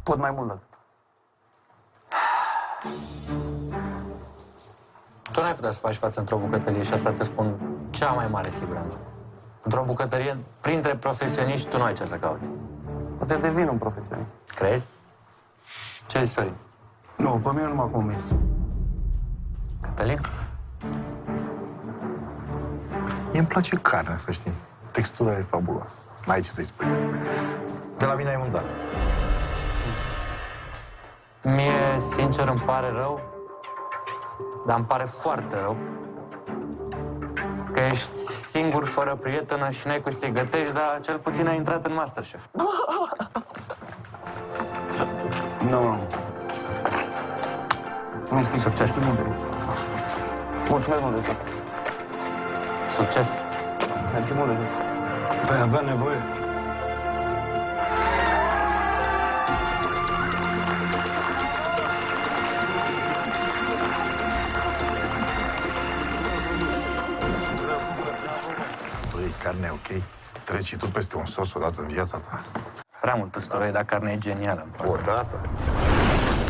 Pot mai mult de atât. Tu n-ai putea să faci față într-o bucătărie și asta ți-o spun cea mai mare siguranță. Într-o bucătărie, printre profesioniști, tu nu ai ce să cauți. Poate devin un profesionist. Crezi? Ce zici, Sorin? Nu, pe mine nu m-a convins. Cătălin? Mie îmi place carnea, să știi. Textura e fabuloasă. N-ai ce să-i spui. De la mine ai un da. Mie, sincer, îmi pare rău, dar îmi pare foarte rău că ești singur, fără prietenă și n-ai cu să-i gătești, dar cel puțin ai intrat în Masterchef. Nu. Mersi. Succes! Mulțumesc mult de tot. Succes! Mersi mult de tot. Păi avea nevoie. Băi, carne, ok? Treci și tu peste un sos odată în viața ta. Prea mult usturoi, dar carnea e genială. Odată?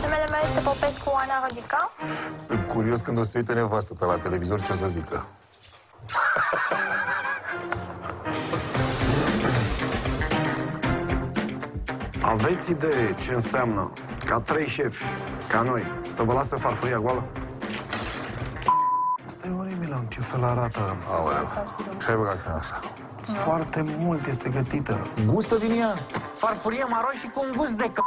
Numele meu este Popescu Ana Rodica. Sunt curios când o să uite nevastă ta la televizor ce o să zică. Aveți idee ce înseamnă ca 3 șefi, ca noi, să vă lasă farfuria goală? Asta e oribil în ce fel arată. Aoleu, ce-ai băgat în așa? Foarte mult este gătită. Gustă din ea? Farfurie maro și cu un gust de c***.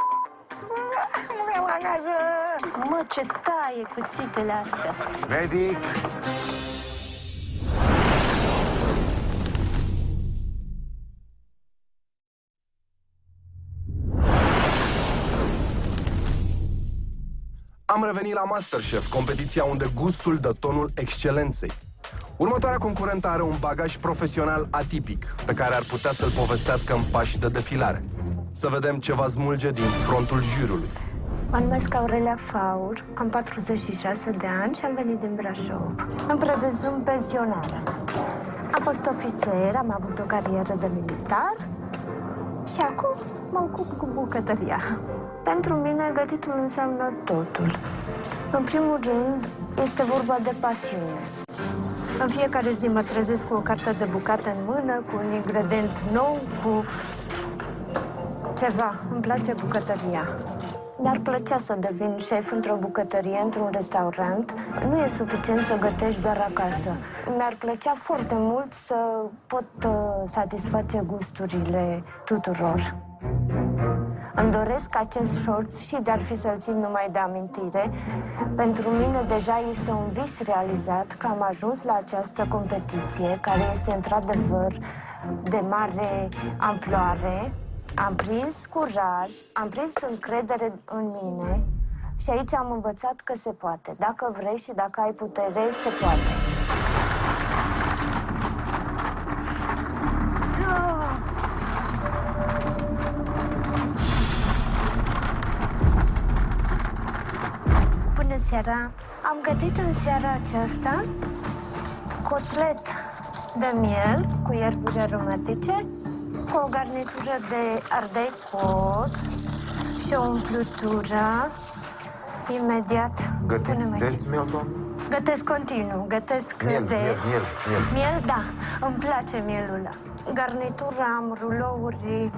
Mă, ce taie cuțitele astea. Medic! Am revenit la Masterchef, competiția unde gustul dă tonul excelenței. Următoarea concurentă are un bagaj profesional atipic, pe care ar putea să-l povestească în pași de defilare. Să vedem ce va smulge din frontul jurului. Mă numesc Aurelia Faur, am 46 de ani și am venit din Brașov. În prezent sunt pensionară. Am fost ofițer, am avut o carieră de militar și acum mă ocup cu bucătăria. Pentru mine, gătitul înseamnă totul. În primul rând, este vorba de pasiune. În fiecare zi mă trezesc cu o carte de bucată în mână, cu un ingredient nou, cu ceva. Îmi place bucătăria. Mi-ar plăcea să devin șef într-o bucătărie, într-un restaurant. Nu e suficient să gătești doar acasă. Mi-ar plăcea foarte mult să pot satisface gusturile tuturor. Îmi doresc acest șorț și de-ar fi să-l țin numai de amintire. Pentru mine deja este un vis realizat că am ajuns la această competiție, care este într-adevăr de mare amploare. Am prins curaj, am prins încredere în mine și aici am învățat că se poate. Dacă vrei și dacă ai putere, se poate. Bună seara! Am gătit în seara aceasta cotlet de miel cu ierburi aromatice, cu o garnitură de ardei coți și o umplutură. Imediat. Gătiți des miel, doamne? Gătesc continuu, gătesc Miel, des. miel. Miel, da, îmi place mielul ăla. Garnitura am rulouri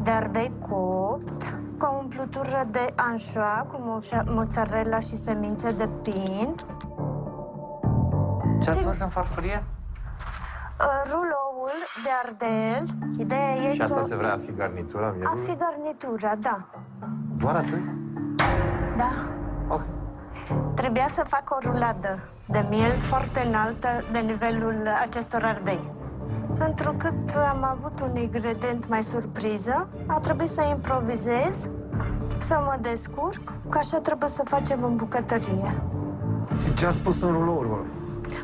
de ardei copt, cu o umplutură de anșoa, cu mozzarella și semințe de pin. Ce ați pus în farfurie? Ruloul de ardel. Ideea e Și asta că se vrea a fi garnitura a mielului? fi garnitura, da. Doar atât? Da. Ok. Trebuia să fac o ruladă de miel foarte înaltă de nivelul acestor ardei. Întrucât am avut un ingredient mai surpriză, a trebuit să improvizez Să mă descurc, că așa trebuie să facem în bucătărie. Și ce a spus în rulouri, bă?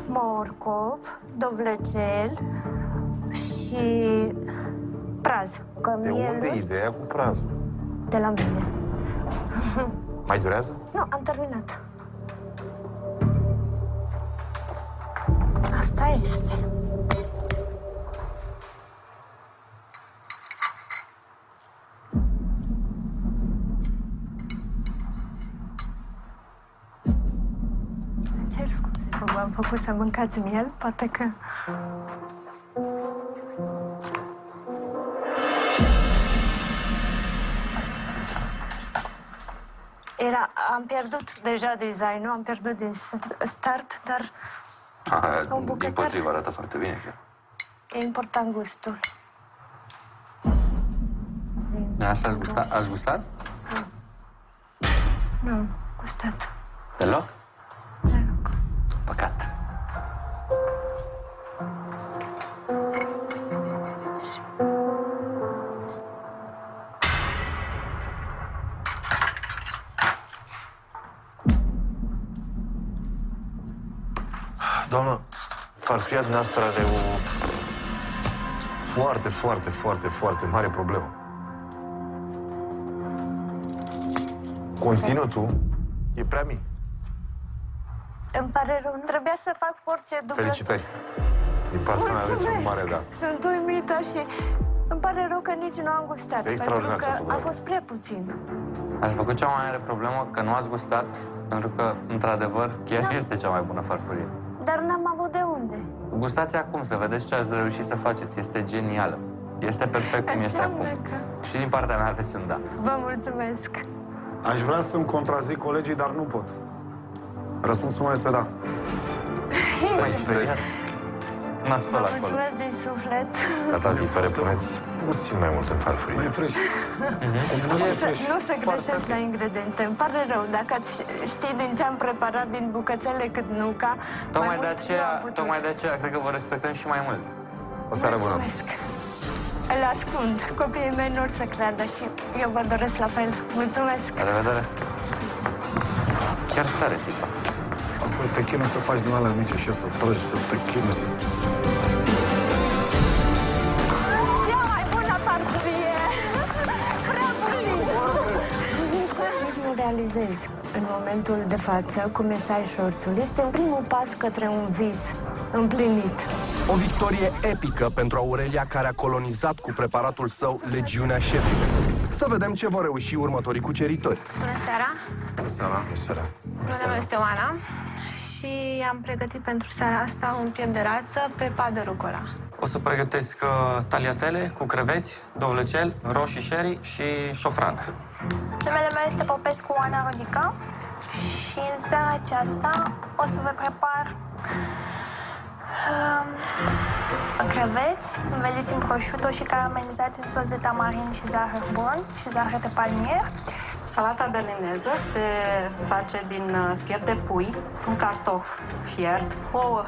Morcov, dovlecel și praz. Că De unde mielul ideea cu prazul? de la mine. Mai durează? Nu, am terminat. Asta este. Cer scuze că v-am făcut să mâncați miel, poate că... Am pierdut deja design-ul, am pierdut din start, dar un bucătar... Din potrivă, arată foarte bine chiar. e important gustul. Asta ați gustat? Nu am gustat. Deloc? Deloc. Păcat. Doamnă, farfuria dumneavoastră are o foarte mare problemă. Conținutul e prea mic. Îmi pare rău, nu trebuia să fac porție dublă. Felicitări. Din partea mea aveți un mare da. Sunt uimită și îmi pare rău că nici nu am gustat. Este extraordinar pentru ce ați că a făcut. fost prea puțin. Ați făcut cea mai mare problemă că nu ați gustat, pentru că, într-adevăr, chiar este cea mai bună farfurie. Dar n-am avut de unde. Gustați acum să vedeți ce ați reușit să faceți. Este genială. Este perfect cum este acum. Înseamnă că... Și din partea mea aveți un da. Vă mulțumesc. Aș vrea să-mi contrazic colegii, dar nu pot. Răspunsul meu este da. Mai speriat. Nasol Vă acolo. mulțumesc din suflet. Data viitoare puneți puțin mai mult în farfurie. Mai fresh. Nu se greșesc la ingrediente. Îmi pare rău. Dacă ați ști din ce am preparat din bucățele cât nuca, Tocmai de aceea cred că vă respectăm și mai mult. O seară bună. Mulțumesc. Îl ascund. Copiii mei nu să creadă și eu vă doresc la fel. Mulțumesc. La revedere. Chiar tare, tipa. O să te chinui să faci din alea mici și eu să tragi, să te chinui să... Cea mai bună farfurie! Prea Nici nu realizez în momentul de față cum e să ai șorțul. Este primul pas către un vis împlinit. O victorie epică pentru Aurelia, care a colonizat cu preparatul său legiunea șefilor. Să vedem ce vor reuși următorii cuceritori. Bună seara! Seara. Numele meu este Oana și am pregătit pentru seara asta un piept de rață prepat de rucola. O să pregătesc tagliatele cu creveți, dovlecel, roșii sherry și șofran. Numele meu este Popescu Oana Rodica și în seara aceasta o să vă prepar creveți înveliți în prosciutto și caramelizați în sos de tamarin și zahăr bun și zahăr de palmier. Salata berlineză se face din fiert de pui, un cartof fiert, ouă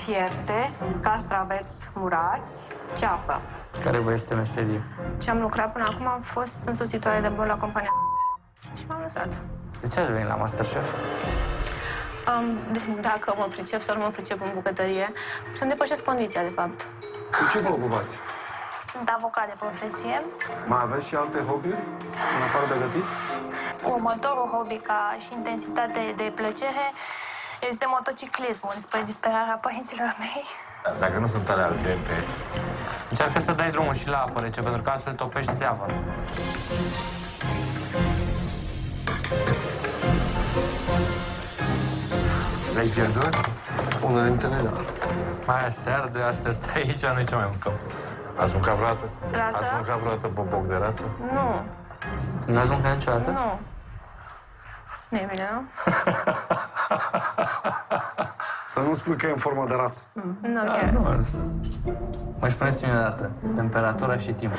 fierte, castraveți murați, ceapă. Care vă este meserie? Ce am lucrat până acum am fost însoțitoare de bord la compania și m-am lăsat. De ce ați venit la Masterchef? Dacă mă pricep sau nu mă pricep în bucătărie, să-mi depășesc condiția, de fapt. Cu ce vă ocupați? Sunt avocat de profesie. Mai aveți și alte hobby-uri, în afară de gătit? Următorul hobby ca și intensitate de plăcere este motociclismul, spre disperarea părinților mei. Dacă nu sunt alea al dente, Încearcă să dai drumul și la apă rece, pentru că altfel topești țeava. le-ai pierdut? Unele dintre ele, da. Mai aseară, de astăzi stai aici, noi ce mai mâncăm? Ați mâncat vreodată? Rață? Ați mâncat vreodată boboc de rață? Nu, N-ați mâncat niciodată? nu. Nu e bine, nu? Să nu spui că e în formă de rață. Nu, chiar. Mai spuneți-mi o dată, temperatura și timpul.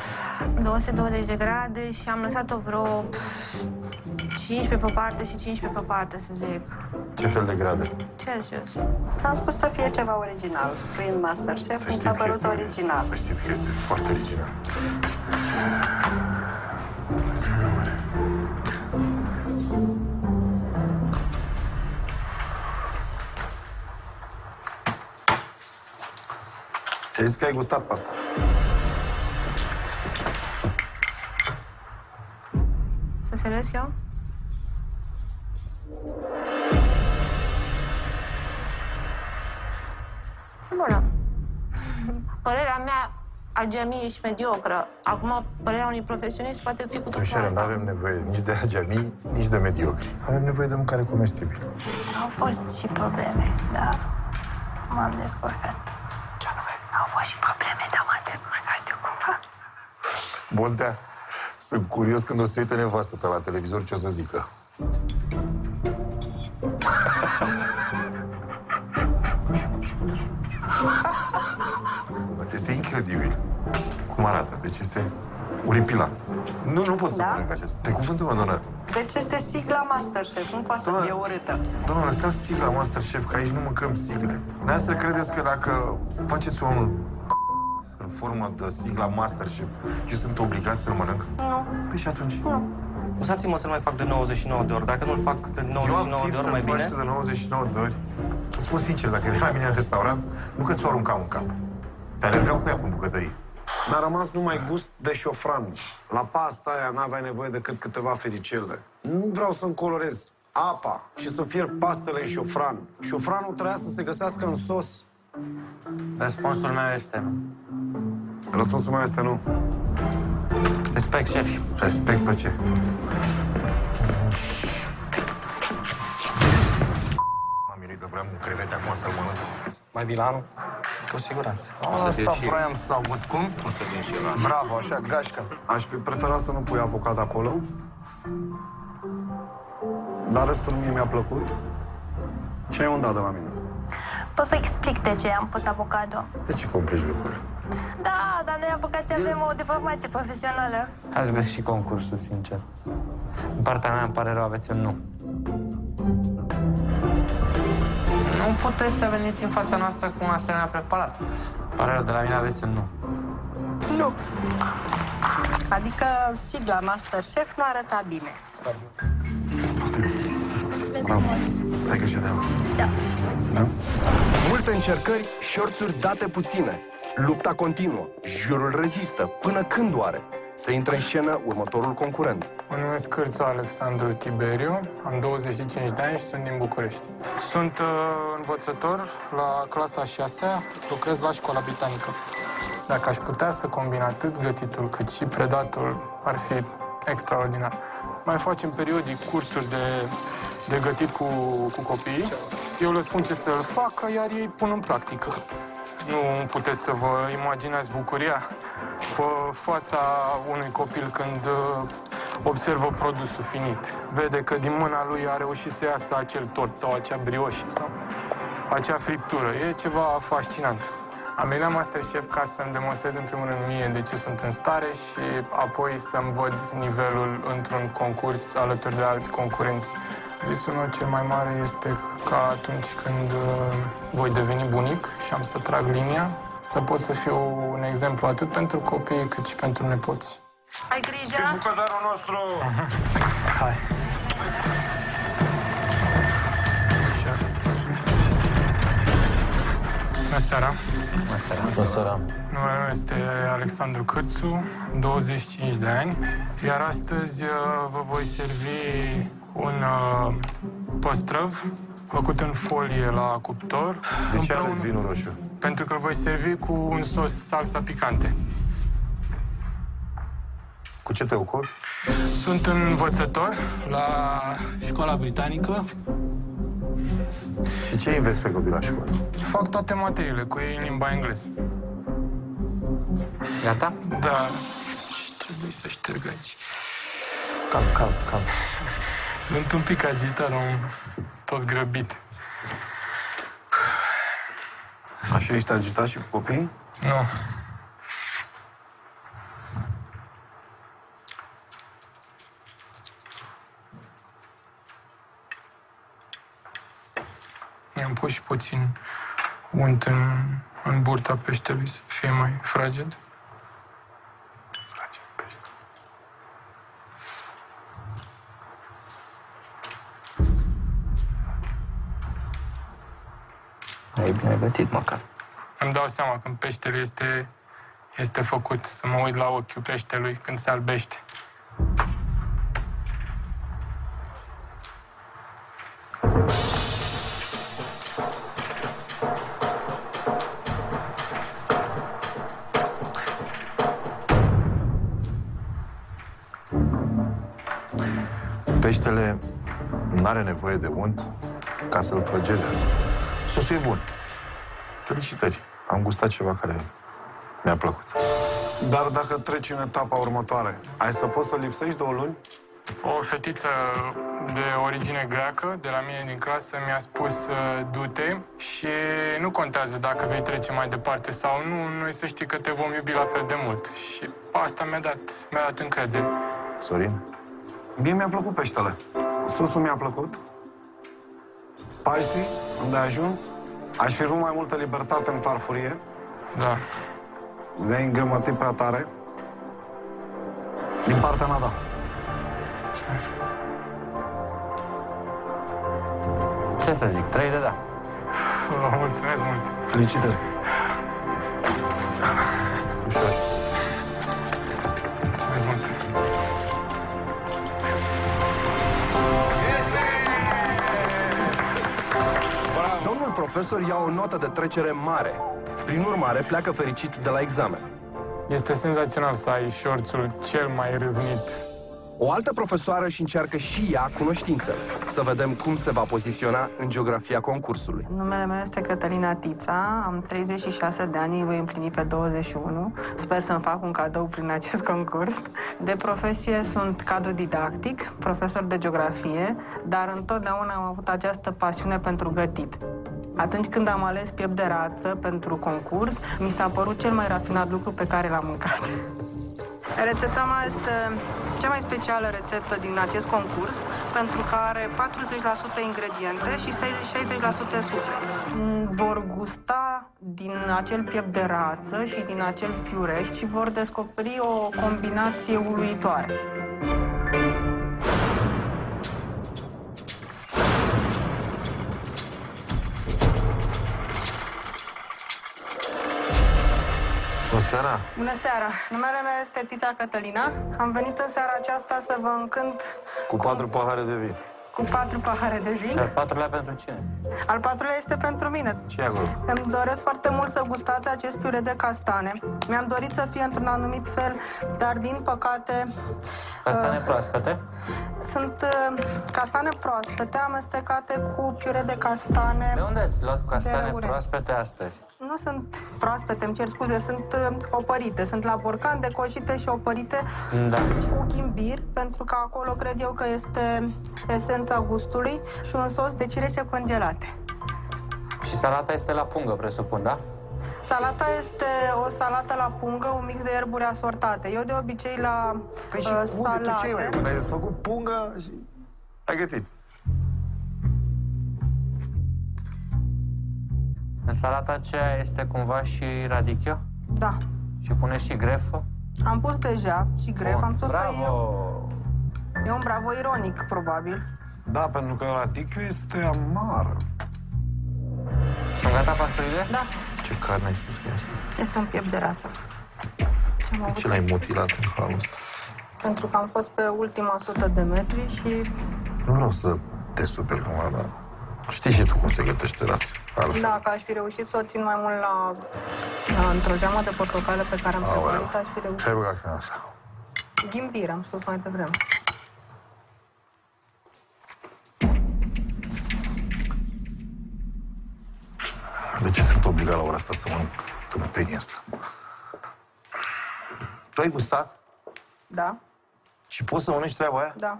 220 de grade și am lăsat-o vreo 15 pe parte și 15 pe parte, să zic. Ce fel de grade? Celsius. Am spus să fie ceva original. Prin Masterchef mi s-a părut original. Să știți că este foarte original. Și ai zis că ai gustat pasta. Să servesc eu? Bună. Părerea mea ageamie și mediocră. Acum, părerea unui profesionist poate fi cu totul Domnișoară, nu alta. avem nevoie nici de ageamii, nici de mediocri. Avem nevoie de mâncare comestibilă. Au fost și probleme, dar m-am descurcat. Ce anume? Au fost și probleme, dar m-am descurcat eu cumva. Bontea, sunt curios când o să uite nevastă ta la televizor ce o să zică. Este incredibil cum arată. Deci este uripilant. Nu pot să mănânc acest. Pe cuvântul meu, doamnă. Deci este sigla Masterchef, nu poate să fie urâtă. Doamne, lăsați sigla Masterchef, că aici nu mâncăm sigle. Dumneavoastră credeți că dacă faceți un în formă de sigla Masterchef, eu sunt obligat să-l mănânc? Nu. Păi și atunci? Nu. Lăsați-mă să nu mai fac de 99 de ori. Dacă nu-l fac de Eu 99 am de timp ori să-l mai faci bine... tu de 99 de ori. Îți spun sincer, dacă vii la mine în restaurant, nu că ți-o aruncam în cap. Te alergau cu ea în bucătărie. Mi-a rămas numai gust de șofran. La pasta aia n-aveai nevoie decât câteva fericele. Nu vreau să-mi colorez apa și să fierb pastele în șofran. Șofranul trebuia să se găsească în sos. Răspunsul meu este nu. Răspunsul meu este nu. Respect, șef. Respect pe ce? M-am mirit de vreau un crevete acum să-l mănânc. Mai vii la anul? Cu siguranță. Asta vroiam să aud. Cum? O să vin și eu la... Bravo, așa, gașcă. Aș fi preferat să nu pui avocat acolo. Dar restul mie mi-a plăcut. Ce ai undat de la mine? Pot să explic de ce am pus avocado. De ce complici lucruri? Da, dar noi avocații avem o deformație profesională. Ați greșit concursul, sincer. În partea mea îmi pare rău, aveți un nu. Nu puteți să veniți în fața noastră cu un asemenea preparat. Pare rău, de la mine aveți un nu. Nu. Adică sigla Masterchef nu arăta bine. Mulțumesc frumos. Stai că ședeam. Da. Multe încercări, șorțuri date puține. Lupta continuă, jurul rezistă, până când oare? Să intre în scenă următorul concurent. Mă numesc Cârțu Alexandru Tiberiu, am 25 de ani și sunt din București. Sunt învățător la clasa 6-a, lucrez la școala britanică. Dacă aș putea să combin atât gătitul cât și predatul, ar fi extraordinar. Mai facem periodic cursuri de gătit cu copiii. Eu le spun ce să-l facă, iar ei pun în practică. Nu puteți să vă imaginați bucuria pe fața unui copil când observă produsul finit. Vede că din mâna lui a reușit să iasă acel tort sau acea brioșă sau acea friptură. E ceva fascinant. Am venit la Masterchef ca să-mi demonstrez în primul rând mie de ce sunt în stare și apoi să-mi văd nivelul într-un concurs alături de alți concurenți. Visul meu cel mai mare este ca atunci când voi deveni bunic și am să trag linia, să pot să fiu un exemplu atât pentru copii cât și pentru nepoți. Ai grijă? Bucătarul nostru! Hai. Bună seara! Bună seara. Bună seara. Numele meu este Alexandru Cârțu, 25 de ani, iar astăzi vă voi servi un păstrăv făcut în folie la cuptor. De ce ales vinul roșu? Pentru că îl voi servi cu un sos salsa picante. Cu ce te ocupi? Sunt învățător la școala britanică. Și ce înveți pe copii la școală? Fac toate materiile cu ei în limba engleză. Gata? Da. Și trebuie să șterg aici. Calm. Sunt un pic agitat, tot grăbit. Așa ești agitat și cu copiii? Nu. I-am pus și puțin unt în burta peștelui să fie mai fraged. E bine gătit, măcar. îmi dau seama când peștele este făcut, să mă uit la ochiul peștelui când se albește. Peștele n-are nevoie de unt ca să-l frăgezească. Sosul e bun. Felicitări. Am gustat ceva care mi-a plăcut. Dar dacă treci în etapa următoare, ai să poți să lipsești 2 luni? O fetiță de origine greacă, de la mine din clasă, mi-a spus du-te și nu contează dacă vei trece mai departe sau nu, noi să știi că te vom iubi la fel de mult. Și asta mi-a dat încredere. Sorin? Mie mi-a plăcut peștele. Sosul mi-a plăcut. Spicy, unde ai ajuns. Aș fi vrut mai multă libertate în farfurie. Da. Ne-ai îngrămătit prea tare. Din partea mea, da. Ce să zic, 3 de da. Vă mulțumesc mult. Felicitări. Ușor. Mulțumesc mult. Domnul profesor ia o notă de trecere mare. Prin urmare, pleacă fericit de la examen. Este senzațional să ai șorțul cel mai râvnit. O altă profesoară își încearcă și ea cunoștințele. Să vedem cum se va poziționa în geografia concursului. Numele meu este Cătălina Tița, am 36 de ani, voi împlini pe 21. Sper să-mi fac un cadou prin acest concurs. De profesie sunt cadru didactic, profesor de geografie, dar întotdeauna am avut această pasiune pentru gătit. Atunci când am ales piept de rață pentru concurs, mi s-a părut cel mai rafinat lucru pe care l-am mâncat. Rețeta mea este cea mai specială rețetă din acest concurs, pentru că are 40% ingrediente și 60% suflet. Vor gusta din acel piept de rață și din acel piureș și vor descoperi o combinație uluitoare. Bună seara! Bună seara! Numele meu este Tița Cătălina. Am venit în seara aceasta să vă încânt Cu 4 pahare de vin. cu 4 pahare de vin. Și al 4-lea pentru cine? Al 4-lea este pentru mine. Ce e acolo? Îmi doresc foarte mult să gustați acest piure de castane. Mi-am dorit să fie într-un anumit fel, dar din păcate... Castane proaspete? Sunt castane proaspete amestecate cu piure de castane. De unde ați luat castane de proaspete astăzi? Nu sunt proaspete, îmi cer scuze, sunt opărite. Sunt la borcan, decoșite și opărite Da. cu ghimbir, pentru că acolo cred eu că este esența gustului, și un sos de cireșe congelate. Și salata este la pungă, presupun, da? Salata este o salată la pungă, un mix de ierburi asortate. Eu de obicei la Păi și unde? salate... Tu ce ai mai? Ai desfăcut pungă și ai gătit. În salata aceea este cumva și radicchio? Da. Și pune și grefă? Am pus deja și greu. Bun. Am spus Bravo! că e un bravo ironic, probabil. Da, pentru că radicchiul este amar. Sunt gata farfurile? Da, Ce carne ai spus că e asta? este un piept de rață. Am De avut ce l-ai mutilat în halul ăsta? pentru că am fost pe ultima 100 de metri și... Nu vreau să te superi cumva, dar știi și tu cum se gătește rață. Altfel. Dacă aș fi reușit să o țin mai mult într-o zeamă de portocală pe care am preparat, aș fi reușit. Ce ai băgat în așa? Ghimbir, am spus mai devreme. De ce sunt obligat la ora asta să mănânc tâmpenia asta? Tu ai gustat? Da, Și poți să mănânci treaba aia? da.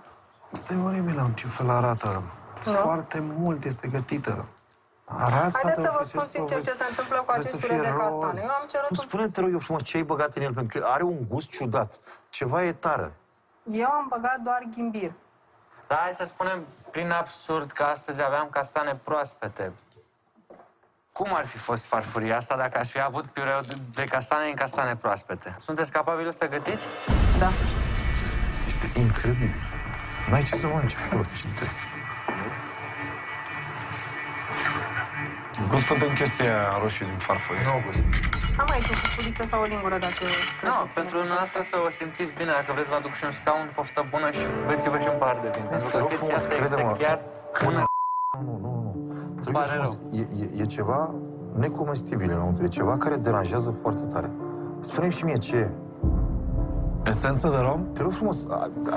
Asta e oribil, în ce fel arată. Nu. Foarte mult este gătită. Arată. Haideți să vă spun sincer ce se întâmplă cu acest pire de castane. Eu am cerut, Tu spune-mi, te rog eu frumos, ce ai băgat în el, pentru că are un gust ciudat. Ceva e tare. eu am băgat doar ghimbir. Da, hai să spunem prin absurd că astăzi aveam castane proaspete. Cum ar fi fost farfuria asta dacă aș fi avut piureu de castane în castane proaspete? Sunteți capabili să gătiți? Da. Este incredibil. N-ai ce să mănânci acolo, ce te... Gustă din chestia roșie din farfurie. Nu gust. Am aici o cuculiță sau o lingură, dacă... Nu, pentru noastră să o simțiți bine. Dacă vreți, vă aduc și un scaun, poftă bună și beți-vă și un pahar de vin. Pentru că chestia asta este chiar... Nu. Pare rău. E ceva necomestibil înăuntru. E ceva care deranjează foarte tare. Spune-mi și mie ce e. Esență de rom? Te rog frumos,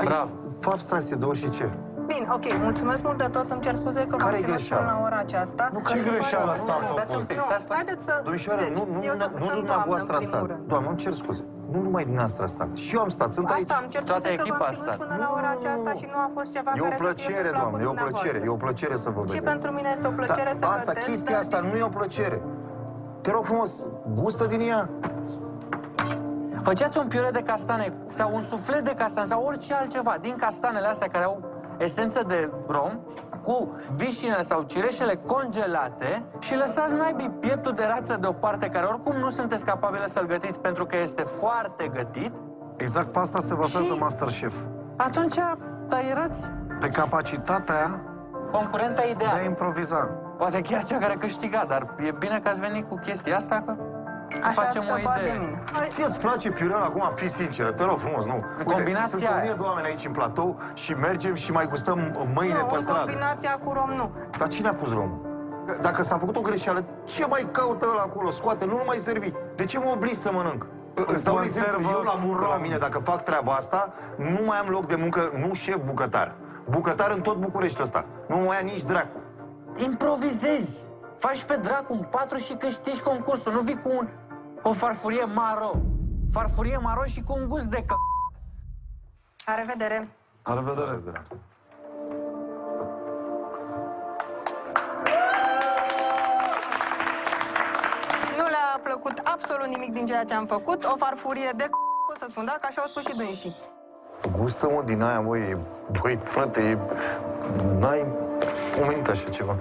Bravo. fă abstracție de orice. Bine, ok, mulțumesc mult de tot, îmi cer scuze că Care-i v-am ținut greșeala? până la ora aceasta. Nu, care greșeala s-a Stați un pic, stați puțin. Haideți să... Domnișoară, nu dumneavoastră a stat. Doamne, îmi cer scuze. Nu numai dumneavoastră a stat. Și eu am stat, sunt aici. Asta, îmi cer Toată scuze că echipa v-am a ținut stat. până la ora aceasta și nu a fost ceva E o care să fie plăcere, pe placul doamne, e o plăcere. E o plăcere să vă vedem. Și pentru mine este o plăcere să Asta, gătesc, chestia dar asta nu e o plăcere. Te rog frumos, gustă din ea. Făceați un piure de castane sau un suflet de castane sau orice altceva din castanele astea care au esență de rom cu vișine sau cireșele congelate și lăsați naibii pieptul de rață deoparte, care oricum nu sunteți capabile să-l gătiți pentru că este foarte gătit. Exact pe asta se bazează Și- Masterchef. Atunci, erați Pe capacitatea concurenta de a ideală. improviza. Poate chiar cea care câștiga, dar e bine că ați venit cu chestia asta, că așa facem ați o scăpat de idee. mine. Ție îți place piureul acum? Fii sinceră, te rog frumos, nu. Uite, Combinația sunt 1000 aia. de oameni aici în platou și mergem și mai gustăm mâine Nu, pe în stradă. combinația cu rom nu. Dar cine a pus romul? Dacă s-a făcut o greșeală, ce mai caută ăla acolo? Scoate, nu mai servi. De ce mă oblig să mănânc? Îți dau un exemplu, Conservă eu la cu muncă la rom. mine, dacă fac treaba asta, nu mai am loc de muncă, nu șef, bucătar. Bucătar în tot Bucureștiul ăsta. Nu mai ia nici dracu. Improvizezi! Faci pe dracu un 4 și câștigi concursul. Nu vii cu o farfurie maro. Farfurie maro și cu un gust de c***. La revedere! La revedere. Nu le-a plăcut absolut nimic din ceea ce am făcut. O farfurie de pot să spun, da? Că așa au spus și dânsii. Gustă-mă din aia, băi, frate, n-ai pomenit așa ceva.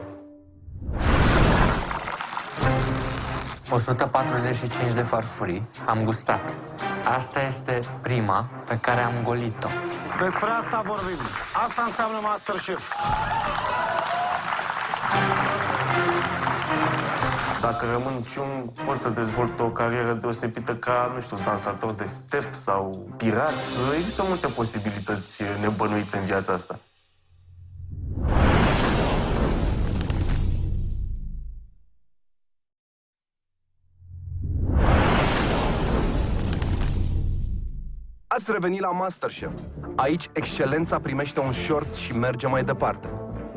145 de farfurii. Am gustat. Asta este prima pe care am golit-o. Despre asta vorbim. Asta înseamnă Masterchef. Dacă rămân și un, pot să dezvolt o carieră deosebită ca, nu știu, dansator de step sau pirat. Există multe posibilități nebănuite în viața asta. Ați revenit la Masterchef. Aici, excelența primește un șorț și merge mai departe.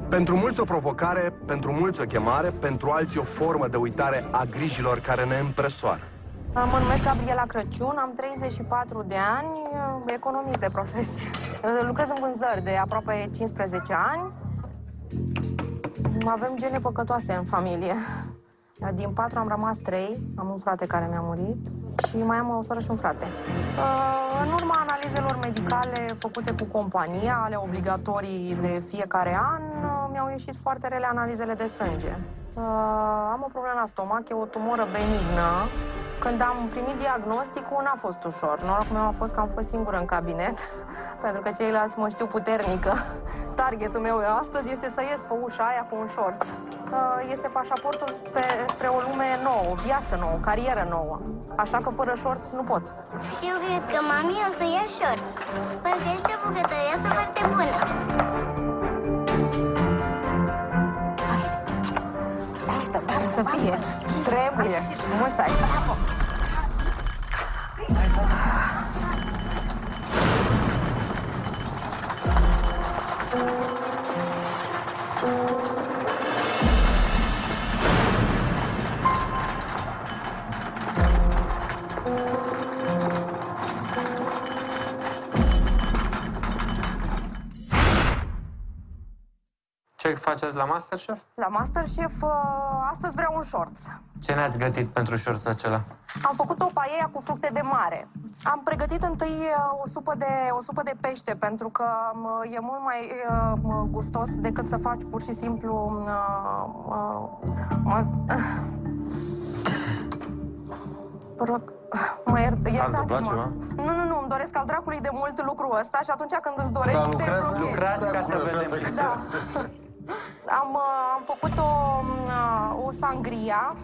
Pentru mulți o provocare, pentru mulți o chemare, pentru alții o formă de uitare a grijilor care ne împresoară. Mă numesc Gabriela Crăciun, am 34 de ani, economist de profesie. Lucrez în vânzări de aproape 15 ani. Avem gene păcătoase în familie. Din 4 am rămas 3, am un frate care mi-a murit și mai am o soră și un frate. În urma analizelor medicale făcute cu compania, ale obligatorii de fiecare an, mi-au ieșit foarte rele analizele de sânge. Am o problemă la stomac, e o tumoră benignă. Când am primit diagnosticul, n-a fost ușor. Norocul meu a fost că am fost singură în cabinet, pentru că ceilalți mă știu puternică. Targetul meu astăzi este să ies pe ușa aia cu un șorț. Este pașaportul spre o lume nouă, o viață nouă, o carieră nouă. Așa că fără șorț nu pot. Eu cred că mami o să ia șorț, pentru că este o bucătăriasă foarte bună. Să fie. Trebuie. Musai. Ce faceți la Masterchef? La Masterchef, astăzi vreau un șorț. Ce ne-ați gătit pentru șorțul acela? Am făcut o paella cu fructe de mare. Am pregătit întâi o supă de pește, pentru că e mult mai gustos decât să faci pur și simplu... Vă rog, iertați-mă. Nu, îmi doresc al dracului de mult lucrul ăsta și atunci când îți dorești, te blochezi. Lucrați ca să vedem. Da. Am făcut o o sangria.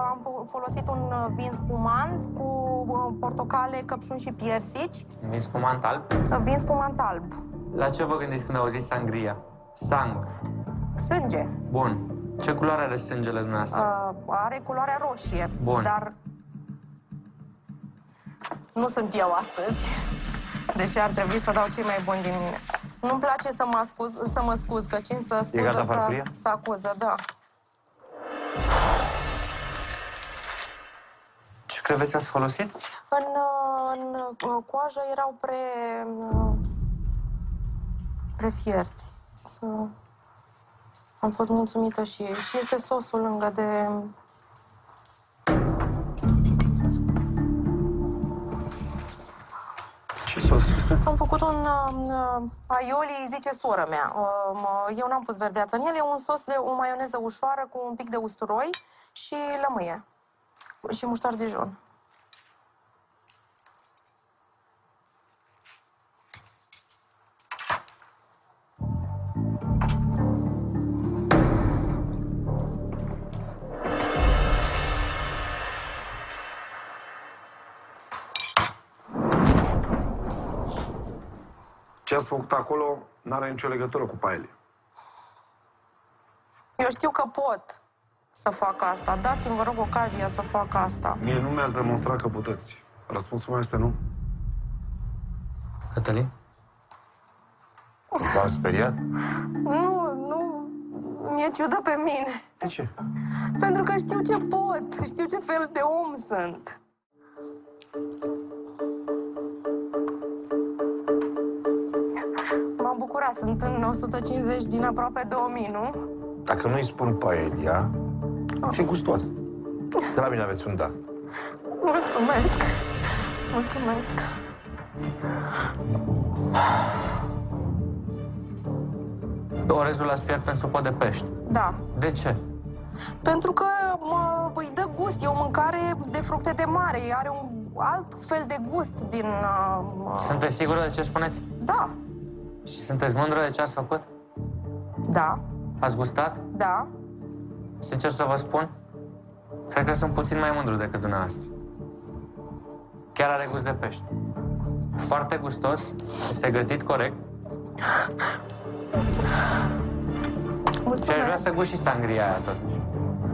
Am folosit un vin spumant cu portocale, căpșuni și piersici. Vin spumant alb? Vin spumant alb. La ce vă gândiți când auziți sangria? Sang. Sânge. Bun. Ce culoare are sângele dumneavoastră? Are culoarea roșie. Bun. Dar nu sunt eu astăzi, deși ar trebui să dau cei mai buni din mine. Nu-mi place să mă scuz, că cine să scuză să acuză, da. Ce creveți ați folosit? În coajă erau prefierți. Am fost mulțumită și este sosul lângă de... Ce sos este? Am făcut un aioli, zice sora mea. Eu n-am pus verdeață în el, e un sos de o maioneză ușoară cu un pic de usturoi și lămâie. Și muștar Dijon. Ce ați făcut acolo n-are nicio legătură cu paelia. Eu știu că pot să fac asta. Dați-mi, vă rog, ocazia să fac asta. Mie nu mi-ați demonstrat că puteți. Răspunsul meu este nu. Cătălin? V-am speriat? Nu. Mi-e ciudă pe mine. De ce? Pentru că știu ce pot. Știu ce fel de om sunt. M-am bucurat. Sunt în 150 din aproape 2000, nu? Dacă nu-i spun paelia, e gustoasă. De la mine aveți un da. Mulțumesc. Mulțumesc. Orezul l-ați fiert în supă de pești? Da. De ce? Pentru că îi dă gust. E o mâncare de fructe de mare. Are un alt fel de gust din... Sunteți sigură de ce spuneți? Da. Și sunteți mândră de ce ați făcut? Da. Ați gustat? Da. Sincer să vă spun, cred că sunt puțin mai mândru decât dumneavoastră. Chiar are gust de pește. Foarte gustos, este gătit corect. Mulțumesc. Și aș vrea să gust și sangria aia tot.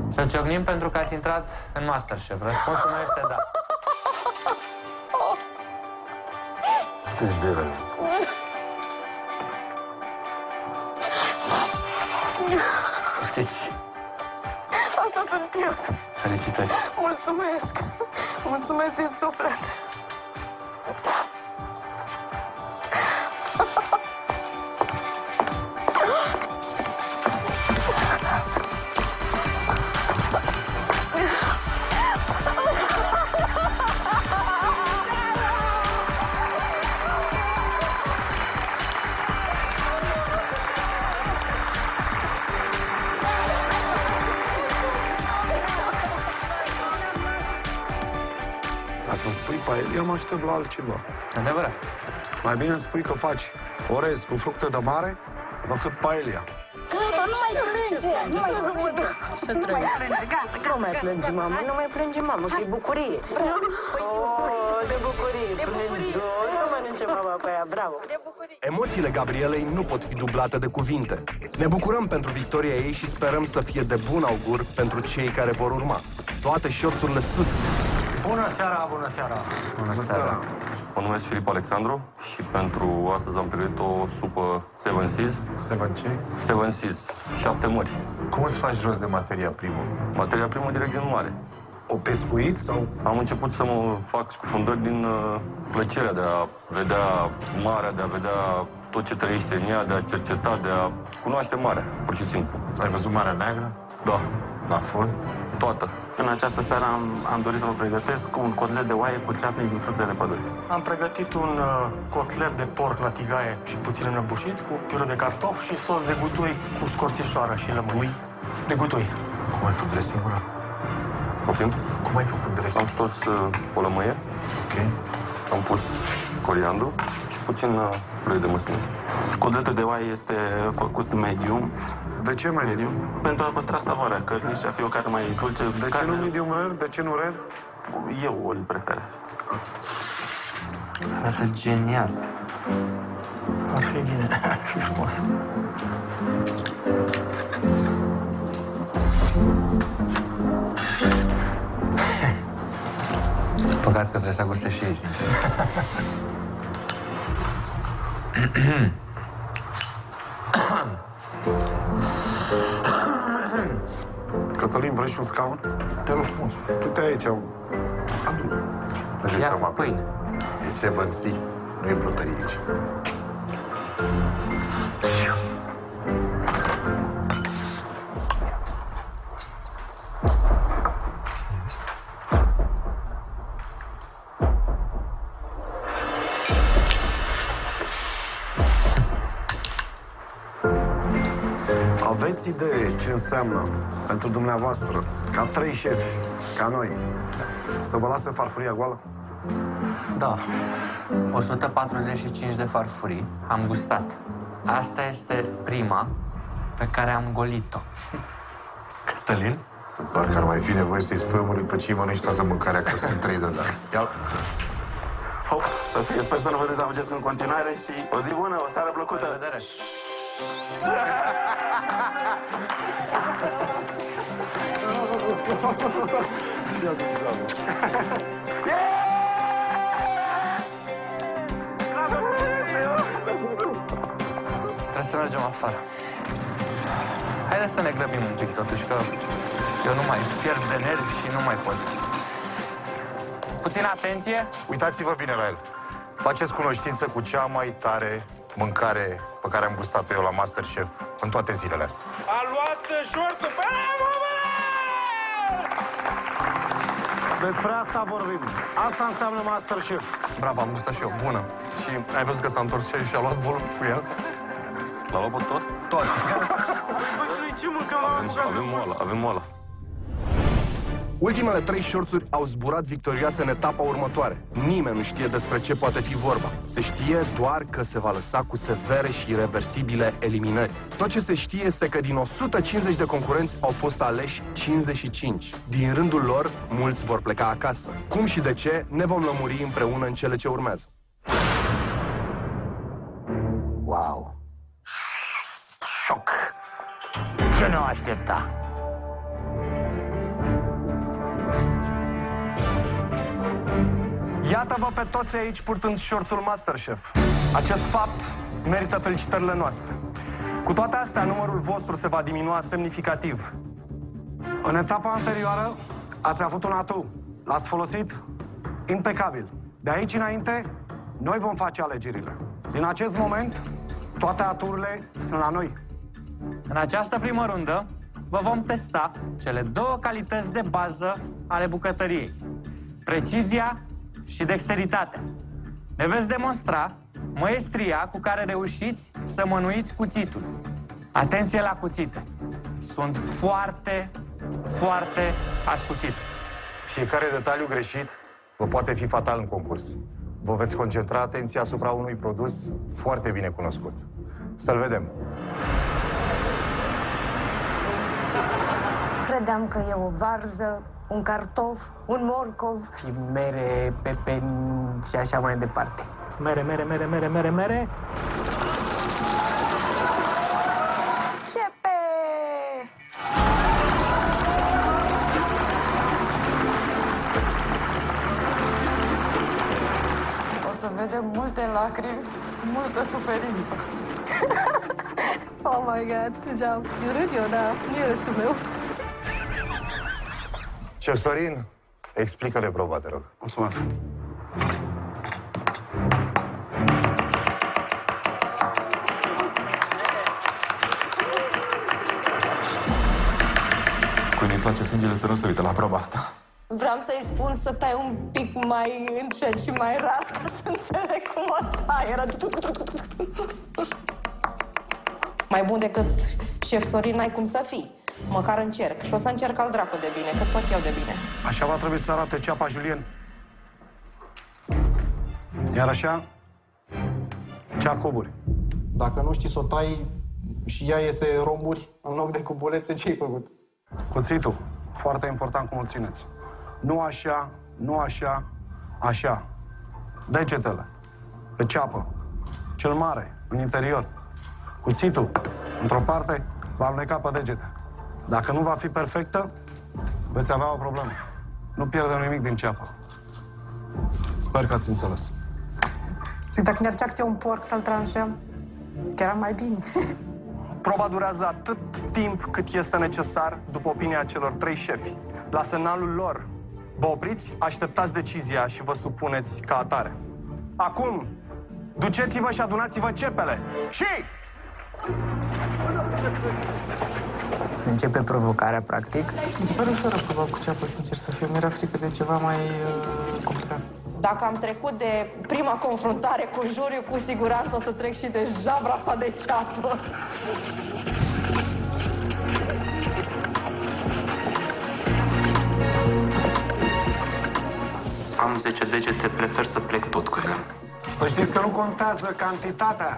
Să ciocnim pentru că ați intrat în Masterchef. Răspunsul meu este da. Sunteți de rău. Știți? Asta sunt eu. Felicitări. Mulțumesc. Mulțumesc din suflet. Dacă îmi spui paelia, mă aștept la altceva. Adevărat. Mai bine îmi spui că faci orez cu fructe de mare decât paelia. Gata, nu mai plânge! Nu mai plânge! Să trăiești. Nu mai plânge, mamă, nu mai plânge, mamă, că e bucurie. De bucurie. De bucurie. Nu mănânce mama pe aia, bravo. De bucurie. Emoțiile Gabrielei nu pot fi dublate de cuvinte. Ne bucurăm pentru victoria ei și sperăm să fie de bun augur pentru cei care vor urma. Toate șorțurile sus! Bună seara, bună seara! Bună seara! Mă numesc Filip Alexandru și pentru astăzi am pregătit o supă Seven Seas. Seven ce? Seven Seas, 7 mări. Cum îți faci rost de materia primă? Materia primă direct din mare. O pescuit sau? Am început să mă fac scufundări din plăcerea de a vedea marea, de a vedea tot ce trăiește în ea, de a cerceta, de a cunoaște marea, pur și simplu. Ai văzut Marea Neagră? Da. La fond? Toată. În această seară am dorit să vă pregătesc un cotlet de oaie cu ceapnii din fructe de pădure. Am pregătit un cotlet de porc la tigaie și puțin înăbușit, cu piure de cartofi și sos de gutui cu scorțișoară și lămâi. De gutui. Cum ai făcut dressing-ul? Poftim? Cum ai făcut dressing? Am stors o lămâie. Ok. Am pus coriandru și puțin ulei de măsline. Cotletul de oaie este făcut medium. De ce medium? Pentru a păstra savoarea cărnii și a fi o carne mai dulce. De ce nu medium rare? De ce nu rare? Eu îl prefer. Arată genial. Ar fi bine, ar fi frumos. Păcat că trebuie să guste și ei, sincer. Cătălin, vrei și un scaun? Te rog frumos. Du-te aici. Ia pâine. E 7C, nu e brutărie aici. Aveți idee ce înseamnă pentru dumneavoastră, ca 3 șefi, ca noi, să vă lase farfuria goală? Da. 145 de farfurii am gustat. Asta este prima pe care am golit-o. Cătălin? Parcă ar mai fi nevoie să-i spui omului pe cine mănânci toată mâncarea, că sunt 3 de dar. Ia-l. Hop, să fie, sper să nu vă dezamăgesc în continuare și o zi bună, o seară plăcută. La revedere! Trebuie să mergem afară. Haideți să ne grăbim un pic, totuși, că eu nu mai fierb de nervi și nu mai pot. Puțină atenție. Uitați-vă bine la el. Faceți cunoștință cu cea mai tare mâncare pe care am gustat-o eu la MasterChef în toate zilele astea. A luat șorțul pe Despre asta vorbim. Asta înseamnă MasterChef. Bravo, am gustat și eu. Bună. Și ai văzut că s-a întors și a luat bolul cu el? L-a luat pe tot? Tot. Avem moala. Ultimele 3 șorțuri au zburat victorioase în etapa următoare. Nimeni nu știe despre ce poate fi vorba. Se știe doar că se va lăsa cu severe și irreversibile eliminări. Tot ce se știe este că din 150 de concurenți au fost aleși 55. Din rândul lor, mulți vor pleca acasă. Cum și de ce, ne vom lămuri împreună în cele ce urmează. Wow! Șoc! Ce nu aștepta? Iată-vă pe toți aici purtând șorțul MasterChef. Acest fapt merită felicitările noastre. Cu toate astea, numărul vostru se va diminua semnificativ. În etapa anterioară ați avut un atu. L-ați folosit impecabil. De aici înainte, noi vom face alegerile. Din acest moment, toate aturile sunt la noi. În această primă rundă, vă vom testa cele 2 calități de bază ale bucătăriei. Precizia și dexteritatea. Ne veți demonstra măestria cu care reușiți să mânuiți cuțitul. Atenție la cuțite. Sunt foarte, foarte ascuțite. Fiecare detaliu greșit vă poate fi fatal în concurs. Vă veți concentra atenția asupra unui produs foarte bine cunoscut. Să-l vedem. Credeam că e o varză, un cartof, un morcov. Și mere, pepeni și așa mai departe. Mere. Începe! O să vedem multe lacrimi, multă suferință. Oh my god, deja râd eu, dar nu e râsul meu. Șef Sorin, explică-le proba, te rog. Mulțumesc. Cui nu-i place sângele să nu se uite la proba asta. Vreau să-i spun să tai un pic mai încet și mai rar, ca să înțeleg cum o tai. Era... Mai bun decât șef Sorin n-ai cum să fii. Măcar încerc. Și o să încerc al dracu de bine, că pot eu de bine. Așa va trebui să arate ceapa, Julien. Iar așa, cea cuburi. Dacă nu știi să o tai și ea iese romburi în loc de cubulețe, ce-ai făcut? Cuțitul. Foarte important cum îl țineți. Nu așa, nu așa, așa. Degetele. Pe ceapă. Cel mare, în interior. Cuțitul, într-o parte, va aluneca pe degete. Dacă nu va fi perfectă, veți avea o problemă. Nu pierdem nimic din ceapă. Sper că ați înțeles. Zic, dacă ne aduceac un porc să-l tranșăm, chiar mai bine. Proba durează atât timp cât este necesar, după opinia celor 3 șefi. La semnalul lor, vă opriți, așteptați decizia și vă supuneți ca atare. Acum, duceți-vă și adunați-vă cepele. Și... Începe provocarea, practic. Mi se pare ușoară proba cu ceapă, sincer să fiu. Mi-era frică de ceva mai complicat. Dacă am trecut de prima confruntare cu juriu, cu siguranță o să trec și de jabra asta de ceapă. Am 10 degete, prefer să plec tot cu ele. Să știți că nu contează cantitatea,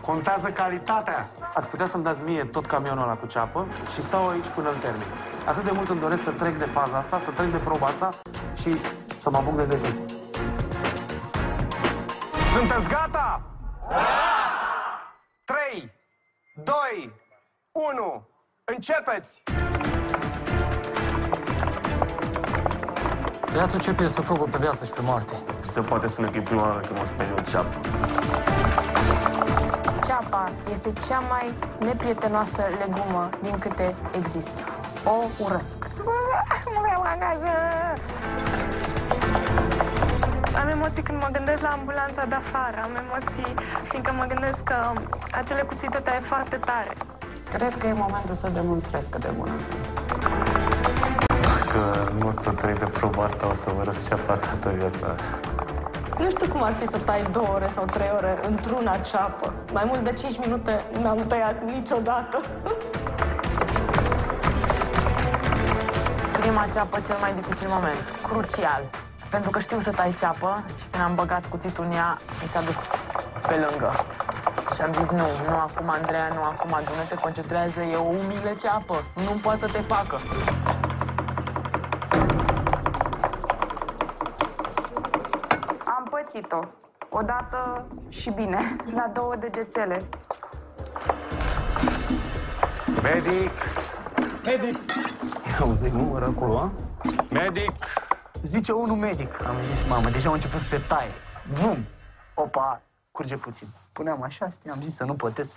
contează calitatea. Ați putea să-mi dați mie tot camionul ăla cu ceapă și stau aici până îl termin. Atât de mult îmi doresc să trec de faza asta, să trec de proba asta și să mă apuc de deget. Sunteți gata? Da! 3, 2, 1, începeți! Tăiatul cepii este o probă pe viață și pe moarte. Se poate spune că e prima oară când mă speriu ceapă. Ceapa este cea mai neprietenoasă legumă din câte există. O urăsc. Am emoții când mă gândesc la ambulanța de afară. Am emoții fiindcă mă gândesc că acele cuțite taie foarte tare. Cred că e momentul să demonstrez cât de bună sunt. Dacă nu o să trec de proba asta, o să vă răsceapa toată viața. Nu știu cum ar fi să tai 2 ore sau 3 ore într-una ceapă. Mai mult de 5 minute n-am tăiat niciodată. Prima ceapă, cel mai dificil moment, crucial. Pentru că știu să tai ceapă și când am băgat cuțitul în ea, mi s-a dus pe lângă. Și am zis, nu acum, Andreea, nu acum, adună-te, concentrează, e o umilă ceapă, nu poate să te facă. Am pățit-o. Odată și bine, la 2 degețele. Medic! Medic! Auzi, număr acolo, a? Medic! Zice unul medic. Am zis, mamă, deja au început să se taie. Vum! Opa, curge puțin. Puneam așa, știi, am zis să nu pătesc.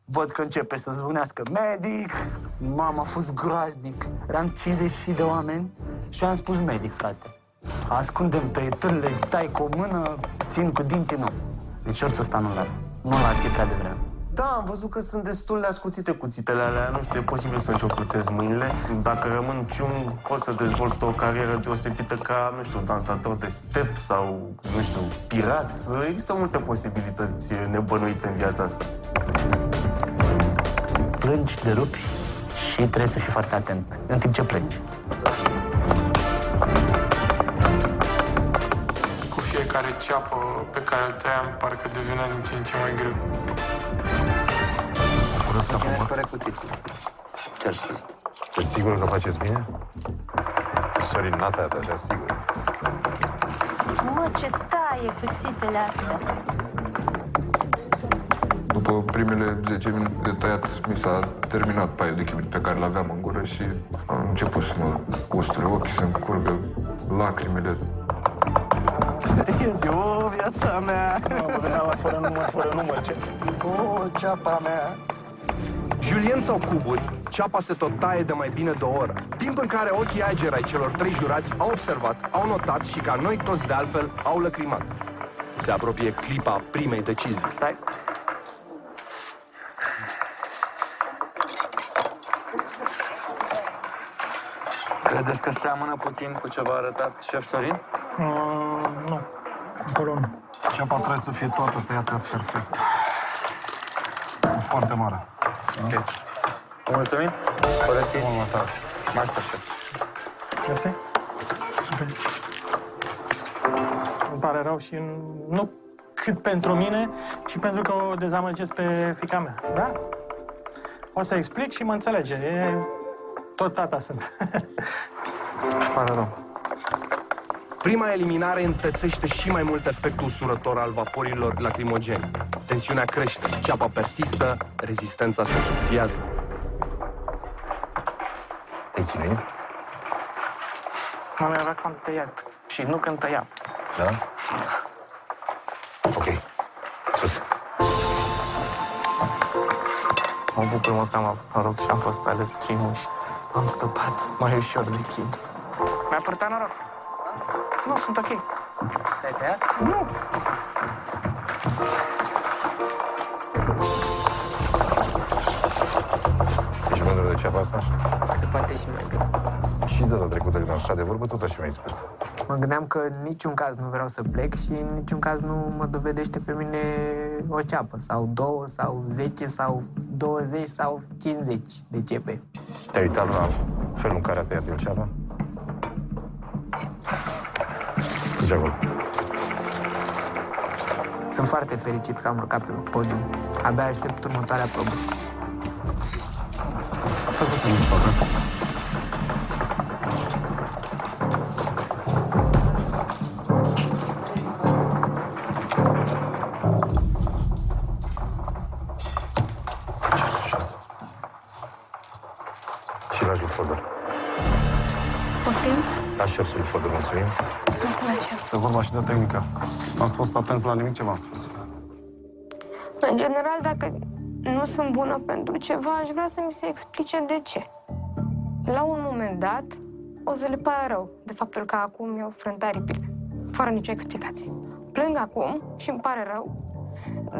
Văd că începe să zbunească medic. Mama, a fost groaznic. Eram 50 de oameni și am spus medic, frate. Ascundem tăietările, tai cu o mână, țin cu dinții, nu. Deci șorțul ăsta nu-l las. Nu-l las, e prea devreme. Da, am văzut că sunt destul de ascuțite cuțitele alea. Nu știu, e posibil să ciocluțesc mâinile. Dacă rămân ciung, pot să dezvolt o carieră deosebită ca, nu știu, dansator de step sau, nu știu, pirat. Există multe posibilități nebănuite în viața asta. Plângi, derupi și trebuie să fii foarte atent în timp ce plângi. Cu fiecare ceapă pe care o tăiam, parcă devenea din ce în ce mai greu. Țineți corect cuțitul. Cer scuze. Ești sigur că faceți bine? Sorin, n-a tăiat așa, sigur. Mă, ce taie cuțitele astea. După primele 10 minute de tăiat, mi s-a terminat paiul de chimie pe care l-aveam în gură și am început să mă usture ochii, să-mi curgă lacrimile. Iezi, o, viața mea! Mă venea la fără număr, ce? O, ceapa mea! Julien sau cuburi, ceapa se tot taie de mai bine de o oră. Timp în care ochii ageri ai celor 3 jurați au observat, au notat și ca noi toți de altfel au lăcrimat. Se apropie clipa primei decizii. Stai. Credeți că seamănă puțin cu ceva arătat șef Sorin? Nu. Acolo nu. Ceapa trebuie să fie toată tăiată perfect. Foarte mare. Ok. Vă mulțumim. Părăsiți. Masterchef. Mersi. Îmi pare rău și nu cât pentru mine, ci pentru că o dezamăgesc pe fiica mea. Da? O să explic și mă înțelege. Tot tata sunt. Îmi pare rău. Prima eliminare întețește și mai mult efectul usurător al vaporilor lacrimogeni. Tensiunea crește, ceapa persistă, rezistența se subțiază. Te chinui? Mama era cam tăiat și nu când tăia. Da? Ok. Sus. Mă bucur mult că am avut noroc și am fost ales primul și am scăpat mai ușor de chin. Mi-a purtat noroc. Nu, sunt ok. Te-ai tăiat? Nu. Ești mândru de ceapa asta? Se poate și mai bine. Și data trecută când am stat de vorbă, tot așa mi-ai spus. Mă gândeam că în niciun caz nu vreau să plec și în niciun caz nu mă dovedește pe mine o ceapă. Sau 2, sau 10, sau 20, sau 50 de cepe. Te-ai uitat la felul în care a tăiat el ceapa? Ce acolo? Sunt foarte fericit că am urcat pe podium. Abia aștept următoarea probă. Fă puțin în spate. Și lași lui Fodor. Poftim? Lași șerțul lui Fodor, mulțumim. Mulțumesc și eu. Este vorba și de tehnică. N-ați fost atenți la nimic ce v-am spus. În general, dacă nu sunt bună pentru ceva, aș vrea să mi se explice de ce. La un moment dat, o să le pare rău de faptul că acum e o frântare bine, fără nicio explicație. Plâng acum și îmi pare rău,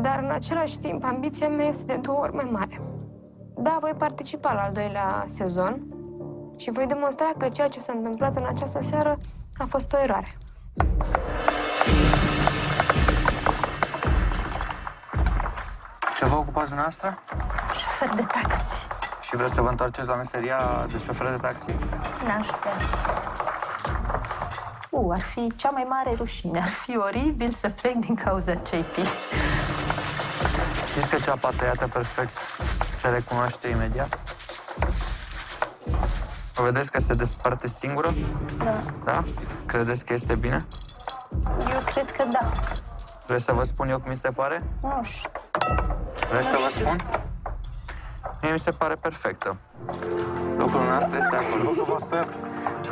dar în același timp ambiția mea este de 2 ori mai mare. Da, voi participa la al 2-lea sezon și voi demonstra că ceea ce s-a întâmplat în această seară a fost o eroare. Ce vă ocupați dumneavoastră? Șofer de taxi. Și vreți să vă întoarceți la meseria de șofer de taxi? N-aș vrea. Ar fi cea mai mare rușine. Ar fi oribil să plec din cauza JP. Știți că ceapa tăiată perfect se recunoaște imediat? O vedeți că se desparte singură? Da. Da? Credeți că este bine? Eu cred că da. Vreți să vă spun eu cum mi se pare? Nu știu. Vreți să vă spun? Mie mi se pare perfectă. Locul nostru este acolo. Locul v-ați tăiat?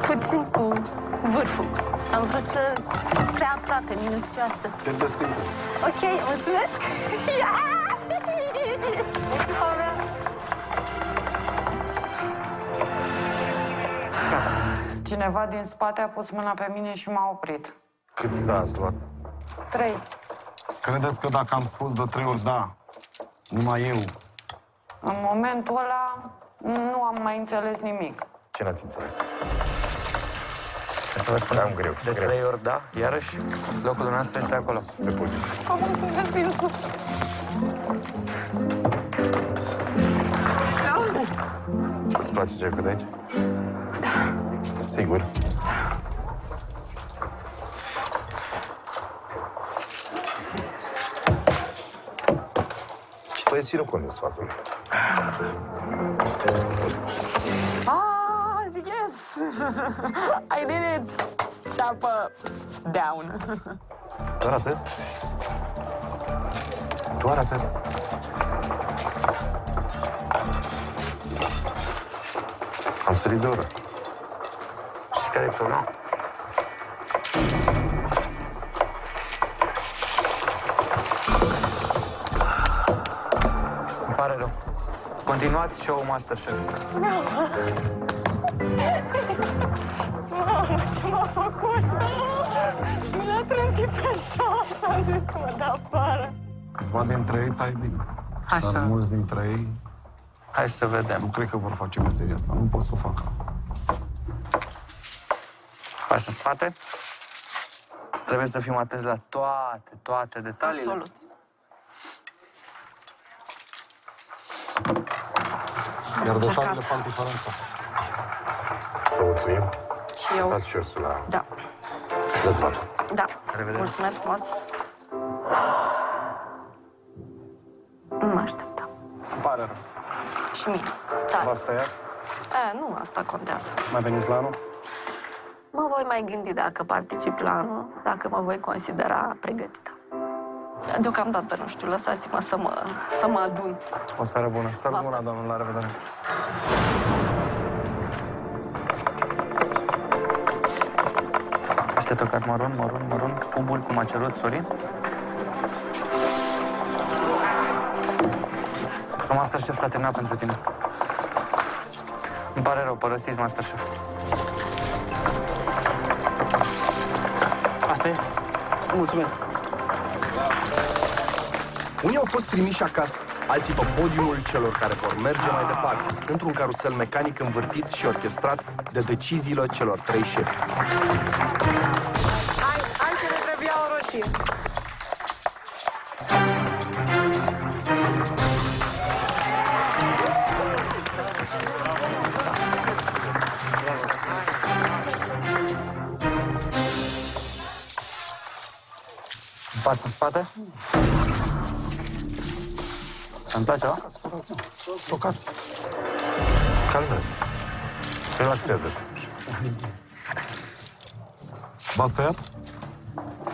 Puțin cu vârful. Am vrut să fiu prea aproape, minuțioasă. Pierdeți timpul. Ok, mulțumesc! Cineva din spate a pus mâna pe mine și m-a oprit. Câți da ați luat? 3. Credeți că dacă am spus de 3 ori da, numai eu... În momentul ăla nu am mai înțeles nimic. Ce n-ați înțeles? Să vă spunem greu. De 3 ori da, iarăși, locul dumneavoastră este acolo. Pe podium. Am înțeles pinsul. Îți place ce ai făcut aici? Da. Sigur? Și tu ai ținut cont de sfatul lui. Ce spui? Yes! I did it! Ceapă down. Doar atât? Doar atât? Am sărit de oră. Știți care e problema? Îmi pare rău. Continuați show-ul MasterChef. Mamă, ce m-a făcut? Mi-a trântit pe jos, am zis că mă dă afară. Câțiva dintre ei tai bine. Așa. Dar mulți dintre ei... Hai să vedem. Nu cred că vor face meseria asta. Nu pot să o facă. Pas în spate. Trebuie să fim atenți la toate detaliile. Absolut. Iar detaliile fac diferența. Vă mulțumim. Și eu. Lăsați șorțul la... Da. Răzvan. Da. Mulțumesc frumos. Nu mă așteptam. Îmi pare rău. Și mie. Tare. V-ați tăiat? Nu, asta contează. Mai veniți la anul? Mă voi mai gândi dacă particip la anul, dacă mă voi considera pregătită. Deocamdată, nu știu, lăsați-mă să mă adun. O seară bună. Seară bună, doamnă. La revedere. Este tocat maron, pubul cum a cerut Sorin. Masterchef s-a terminat pentru tine. Îmi pare rău, părăsiți Masterchef. Asta e? Mulțumesc. Unii au fost trimiși acasă, alții pe podiumul celor care vor merge mai departe, într-un carusel mecanic învârtit și orchestrat de deciziile celor 3 șefi. Hai ce ne trebuia o roșie. Pas în spate? Îmi place, da? Tocați. Calmează. Relaxează. V-ați tăiat?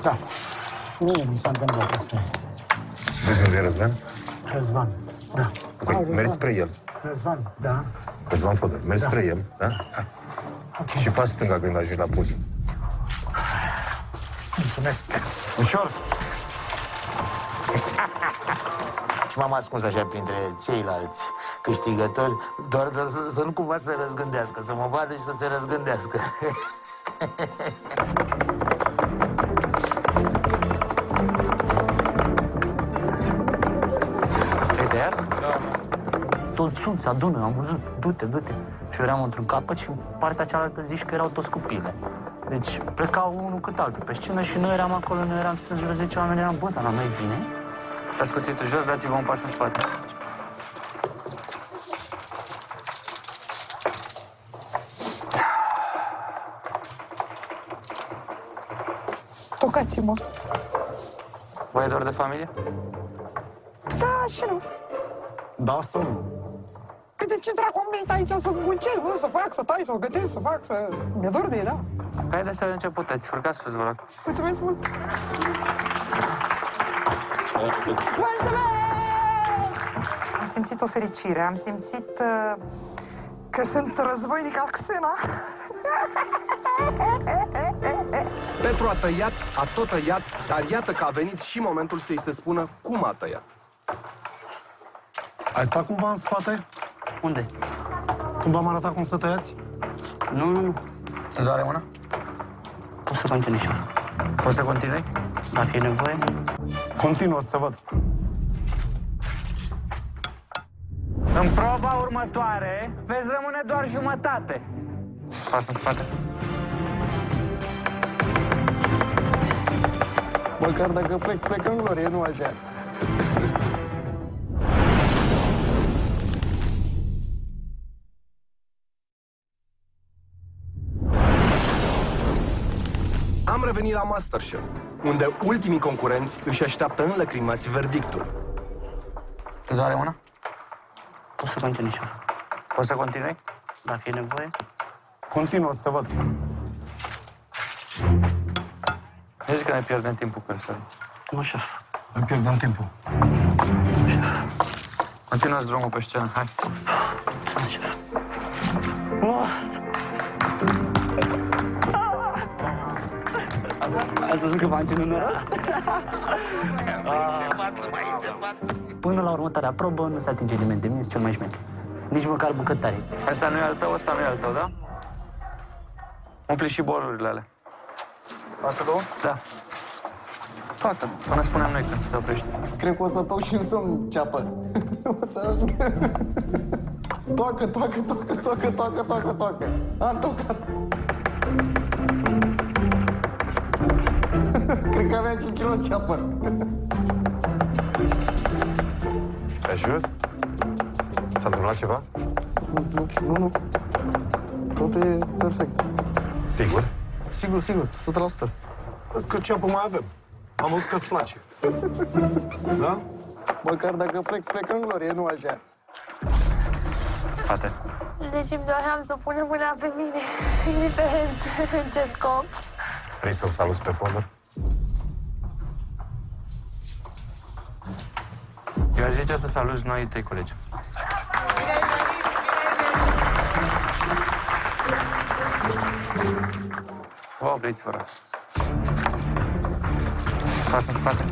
Da. Mie mi s-a întâmplat asta. Vezi unde e Răzvan? Răzvan, da. Ok, mergi spre el. Răzvan, da. Răzvan Fodor, mergi spre el, da? Hai. Okay. Și pas stânga când ajungi la podium. Mulțumesc. Ușor. Și m-am ascuns așa printre ceilalți câștigători, doar să nu cumva să se răzgândească, să mă vadă și să se răzgândească. Te-ai tăiat? Toți sunt, se adună, am văzut, du-te. Și eu eram într-un capăt și în partea cealaltă zici că erau toți copile. Deci plecau unul cât altul pe scenă și noi eram acolo, noi eram strânși vreo 10 oameni, eram, bă, dar la noi vine? S-a scuțitul jos, dați-vă un pas în spate. Tocați-mă. Vă e dor de familie? Da, și nu. Da sau nu? Păi de ce dracu am venit aici să muncesc, nu? Să fac, să tai, să o gătesc, să fac, să... Mi-e dor de ei, da. Haideți să începuteți, urcați sus, vă rog. Mulțumesc mult! Mulțumesc! Am simțit o fericire, am simțit că sunt războinic al Xena. Petru a tăiat, a tot tăiat, dar iată că a venit și momentul să-i se spună cum a tăiat. Ai stat cumva în spate? Unde? Când v-am arătat cum să tăiați? Nu. Te doare mâna? Poți să continui și eu. Poți să continui? Dacă e nevoie. Continuă să te văd. În proba următoare veți rămâne doar jumătate. Pas în spate. Măcar dacă plec în glorie, nu așa. Am revenit la Masterchef, unde ultimii concurenți își așteaptă înlăcrimați verdictul. Te doare mâna? Poți să continui și eu. Poți să continui? Dacă e nevoie. Continuă să te văd. Nu zic că ne pierdem timpul cu el. Nu, șef. Ne pierdem timpul. Nu, șef. Continuați drumul pe scenă, hai. Mulțumesc, șef. Ați văzut că v-am ținut noroc? Până la următoarea probă nu se atinge nimeni de mine, cel mai șmecher. Nici măcar bucătarii. Asta nu e al tău, asta nu e al tău, da? Umpli și bolurile alea. Asta două? Da. Toată, până spuneam noi când se oprești. Cred că o să toc și în somn ceapă. O să... Toacă. Am tocat. Cred că avea 5 kg ceapă. Te ajut? S-a întâmplat ceva? Nu. Tot e perfect. Sigur? Sigur, 100%. Văd că ceapă mai avem. Am văzut că-ți place. Da? Măcar dacă plec în glorie, nu așa. Spate. Deci îmi doream să punem mâna pe mine, indiferent în ce scop. Vrei să-l saluți pe folder? Eu aș zice să saluți noi tăi colegi. Vă opriți, vă rog. Pas în spate.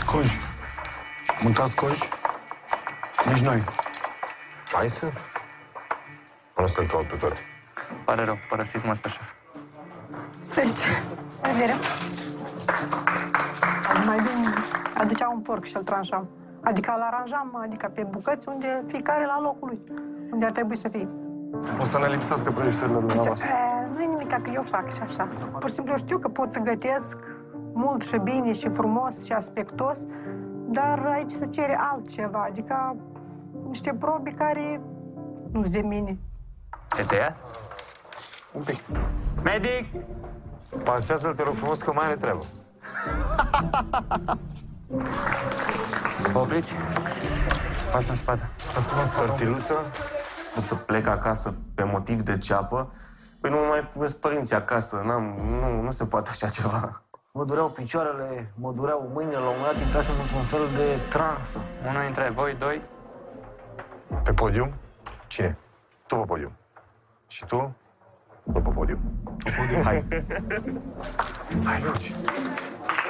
Coji. Mâncați coji? Nici noi. Mai sunt? Nu o să-l caut pe toate. Pare rău, părăsiți Masterchef. Deci, vedere. Mai bine aducea un porc și îl tranșam. Adică îl aranjam, adică pe bucăți unde fiecare la locul lui, unde ar trebui să fie. O să ne lipsească prăjiturile dumneavoastră. Nu e nimic că eu fac și așa. Pur și simplu știu că pot să gătesc mult și bine și frumos și aspectos, dar aici se cere altceva, adică niște probe care nu sunt de mine. E tăiat? Un pic. Medic! Pansează-l, te rog frumos, că mai are treabă. Vă opriți? Pas în spate. Ați cartiluță? O să plec acasă pe motiv de ceapă? Păi nu mă mai primesc părinții acasă, nu se poate așa ceva. Mă dureau picioarele, mă dureau mâinile, la un moment dat intrasem într-un fel de transă. Unul dintre voi doi? Pe podium? Cine? Tu pe podium. Și tu? Tu pe podium. Pe podium, hai. Hai, Luci.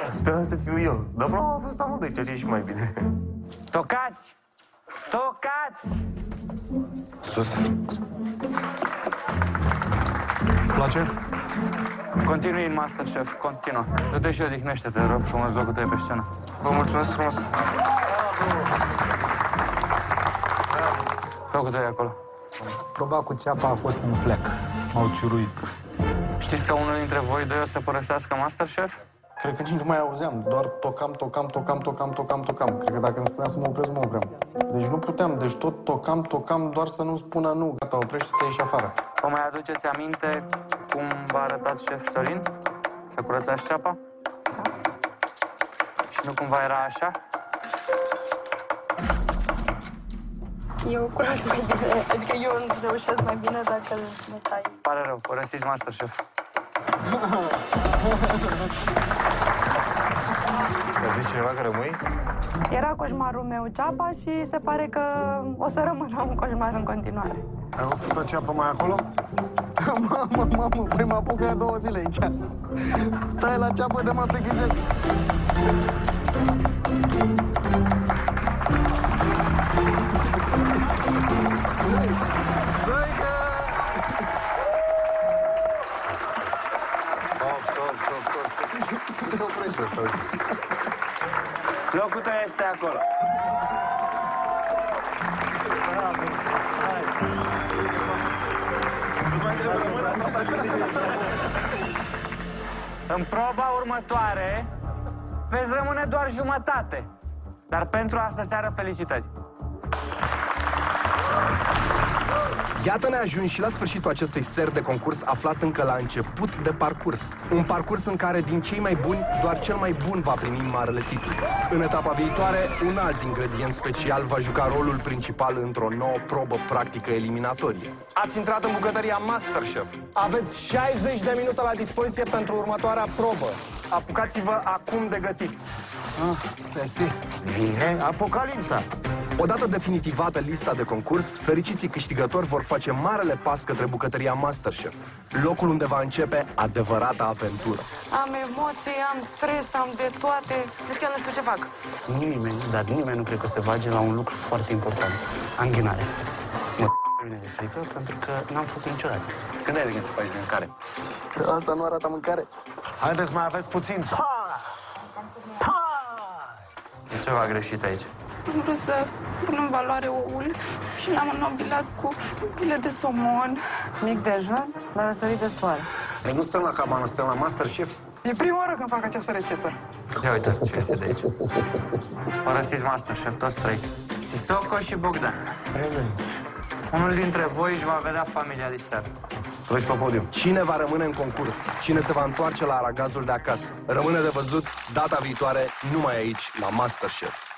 Speram să fiu eu, dar până am fost amândoi, ceea ce e și mai bine. Tocați! Tocați! Sus. Îți place? Continui în Masterchef, continuă. Du-te și odihnește-te, rog frumos, locul tău e pe scenă. Vă mulțumesc frumos. Locul tău e acolo. Proba cu ceapa a fost un flec. M-au ciuruit. Știți că unul dintre voi doi o să părăsească Masterchef? Cred că nici nu mai auzeam, doar tocam. Cred că dacă îmi spunea să mă opresc, mă opream. Deci nu puteam, deci tot tocam, doar să nu spună nu. Gata, oprește-te, te ieși afară. Vă mai aduceți aminte cum v-a arătat șef Sorin? Să curățați ceapa? Da. Și nu cumva era așa? Eu curăț mai bine, adică eu reușesc mai bine dacă mă tai. Pare rău, părăsiți Masterchef. Îți zice cineva că rămâi? Era coșmarul meu ceapa și se pare că o să rămână un coșmar în continuare. Ai văzut câtă ceapă mai acolo? Mamă, păi mă apucă a 2 zile aici. Tai la ceapă de mă peghizesc. Stop. Se oprește asta, uite. Locul tău este acolo. În proba următoare veți rămâne doar jumătate. Dar pentru asta seară felicitări. Iată ne ajungi și la sfârșitul acestei seri de concurs aflat încă la început de parcurs. Un parcurs în care din cei mai buni, doar cel mai bun va primi marele titlu. În etapa viitoare, un alt ingredient special va juca rolul principal într-o nouă probă practică eliminatorie. Ați intrat în bucătăria Masterchef. Aveți 60 de minute la dispoziție pentru următoarea probă. Apucați-vă acum de gătit. Vine apocalipsa. Odată definitivată lista de concurs, fericiții câștigători vor face marele pas către bucătăria Masterchef, locul unde va începe adevărata aventură. Am emoții, am stres, am de toate. Deci chiar nu știu ce fac. Nimeni nu cred că se bage la un lucru foarte important. Anghinare. Mă vine de frică pentru că n-am făcut niciodată. Când ai de gând să faci mâncare? Asta nu arată mâncare. Haideți, mai aveți puțin. E ceva greșit aici. Am vrut să pun în valoare oul și l-am înnobilat cu pile de somon. Mic dejun la răsărit de soare. Păi nu stăm la cabană, stăm la Masterchef. E prima oară când fac această rețetă. Ia uitați ce este de aici. Părăsiți Masterchef, toți trei. Sisoko și Bogdan. Prezent. Unul dintre voi își va vedea familia diseară. Treci pe podium. Cine va rămâne în concurs? Cine se va întoarce la aragazul de acasă? Rămâne de văzut data viitoare numai aici, la MasterChef.